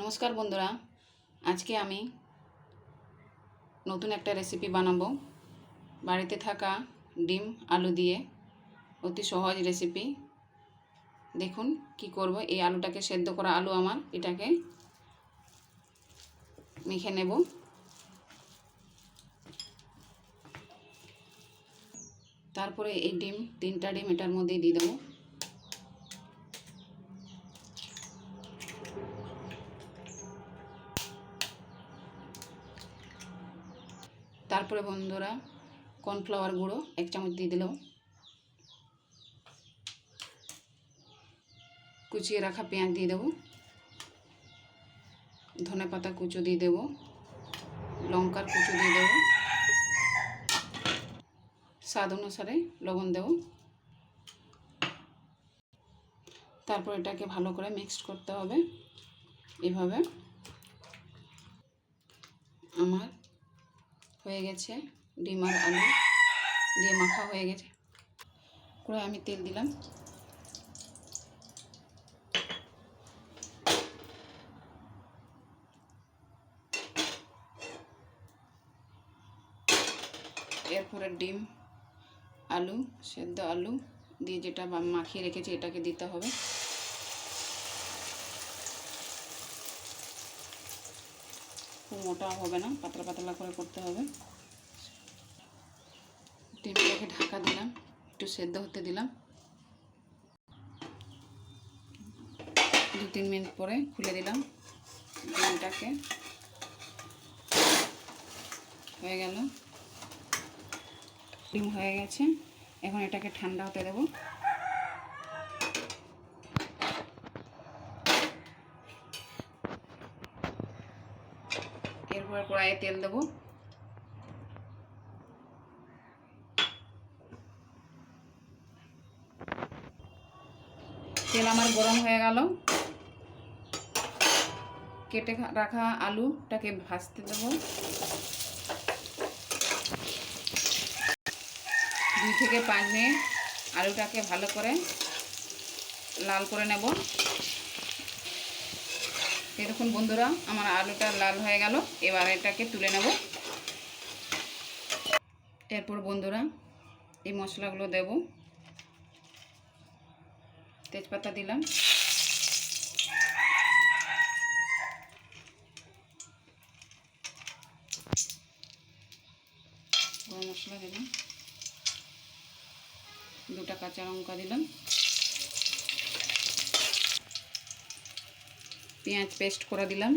নমস্কার বন্ধুরা, আজকে আমি নতুন একটা রেসিপি বানাবো। বাড়িতে থাকা ডিম আলু দিয়ে অতি সহজ রেসিপি। দেখুন কি করব। এই আলুটাকে সেদ্ধ করা আলু আমার, এটাকে মেখে নেব। তারপরে এই তিনটা ডিম এটার মধ্যে দিয়ে দেবো। তারপরে বন্ধুরা কর্নফ্লাওয়ার গুঁড়ো 1 চামচ দিয়ে দিলাম। কুচিয়ে রাখা পেঁয়াজ দিয়ে দেবো। ধনেপাতা কুচো দিয়ে দেবো। লঙ্কার কুচো দিয়ে দেবো। স্বাদ অনুসারে লবণ দেব। তারপর এটাকে ভালো করে মিক্সড করতে হবে। এভাবে আমার হয়ে গেছে, ডিম আর আলু দিয়ে মাখা হয়ে গেছে। কড়াই আমি তেল দিলাম। এরপরে ডিম আলু সেদ্ধ আলু দিয়ে যেটা মাখিয়ে রেখেছি এটাকে দিতে হবে। খুব মোটা হবে না, পাতলা পাতলা করে করতে হবে। ডিমটাকে ঢাকা দিলাম, একটু সেদ্ধ হতে দিলাম। 2-3 মিনিট পরে খুলে দিলাম ডিমটাকে। হয়ে গেল, ডিম হয়ে গেছে। এখন এটাকে ঠান্ডা হতে দেব। এরপর কড়াইয়ে তেল দেব। তেল আমার গরম হয়ে গেল। কেটে রাখা আলুটাকে ভাজতে দেব। 2 থেকে 5 মিনিট আলুটাকে ভালো করে লাল করে নেব। দেখুন বন্ধুরা, আমার আলুটা লাল হয়ে গেল। এবার এটাকে তুলে নেব। এরপর বন্ধুরা এই মশলাগুলো দেব। তেজপাতা দিলাম, গরম মশলা দিলাম, 2টা কাঁচা লঙ্কা দিলাম, পেঁয়াজ পেস্ট করে দিলাম,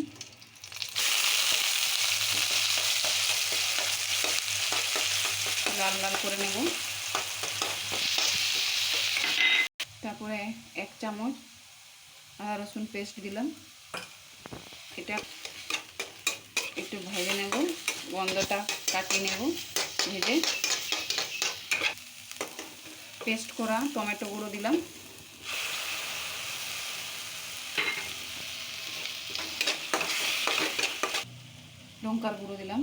লাল লাল করে নেব। তারপরে 1 চামচ আদা রসুন পেস্ট দিলাম। এটা একটু ভেজে নেব, গন্ধটা কাটিয়ে নেব ভেজে। পেস্ট করা টমেটো গুঁড়ো দিলাম। লঙ্কার গুঁড়ো দিলাম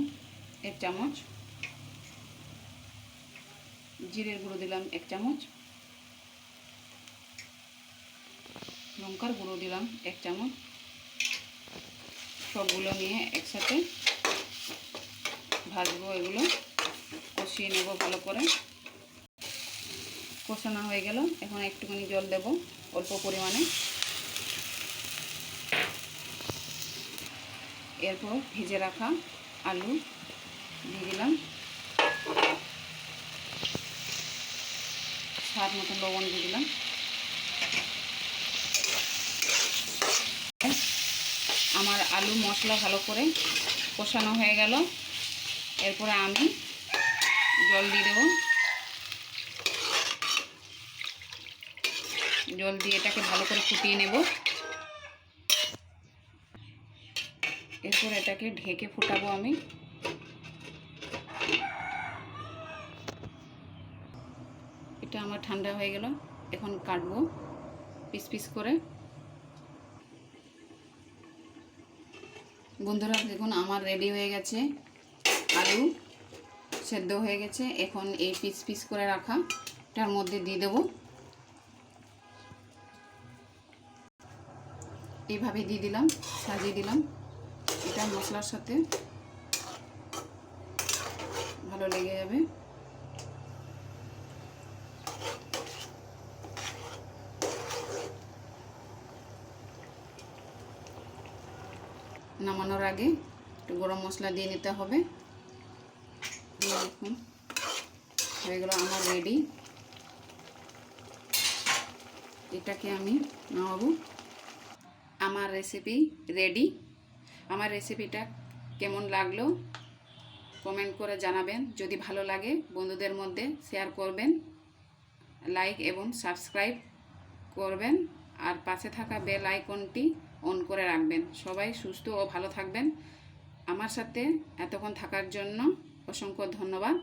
1 চামচ। জিরের গুঁড়ো দিলাম 1 চামচ। লঙ্কার গুঁড়ো দিলাম 1 চামচ। সবগুলো নিয়ে একসাথে ভাজবো। এগুলো কষিয়ে নেব ভালো করে। কষানো হয়ে গেল। এখন একটুখানি জল দেব, অল্প পরিমাণে। এরপর ভেজে রাখা আলু দিয়ে দিলাম। স্বাদ মতো লবণ দিয়ে দিলাম। আমার আলু মশলা ভালো করে কষানো হয়ে গেল। এরপরে আমি জল দিয়ে দেব। জল দিয়ে এটাকে ভালো করে ফুটিয়ে নেব। এরপর এটাকে ঢেকে ফুটাবো আমি। এটা আমার ঠান্ডা হয়ে গেল। এখন কাটবো পিস পিস করে। বন্ধুরা দেখুন, আমার রেডি হয়ে গেছে, আলু সেদ্ধ হয়ে গেছে। এখন এই পিস পিস করে রাখাটার মধ্যে দিয়ে দেব। এইভাবে দিয়ে দিলাম, সাজিয়ে দিলাম। এটা মশলার সাথে ভালো লেগে যাবে। নামানোর আগে একটু গরম মশলা দিয়ে নিতে হবে। দেখুন হয়ে গেল আমার রেডি। এটাকে আমি নামাবো। আমার রেসিপি রেডি। আমার রেসিপিটা কেমন লাগলো কমেন্ট করে জানাবেন। যদি ভালো লাগে বন্ধুদের মধ্যে শেয়ার করবেন, লাইক এবং সাবস্ক্রাইব করবেন, আর পাশে থাকা বেল আইকনটি অন করে রাখবেন। সবাই সুস্থ ও ভালো থাকবেন। আমার সাথে এতক্ষণ থাকার জন্য অসংখ্য ধন্যবাদ।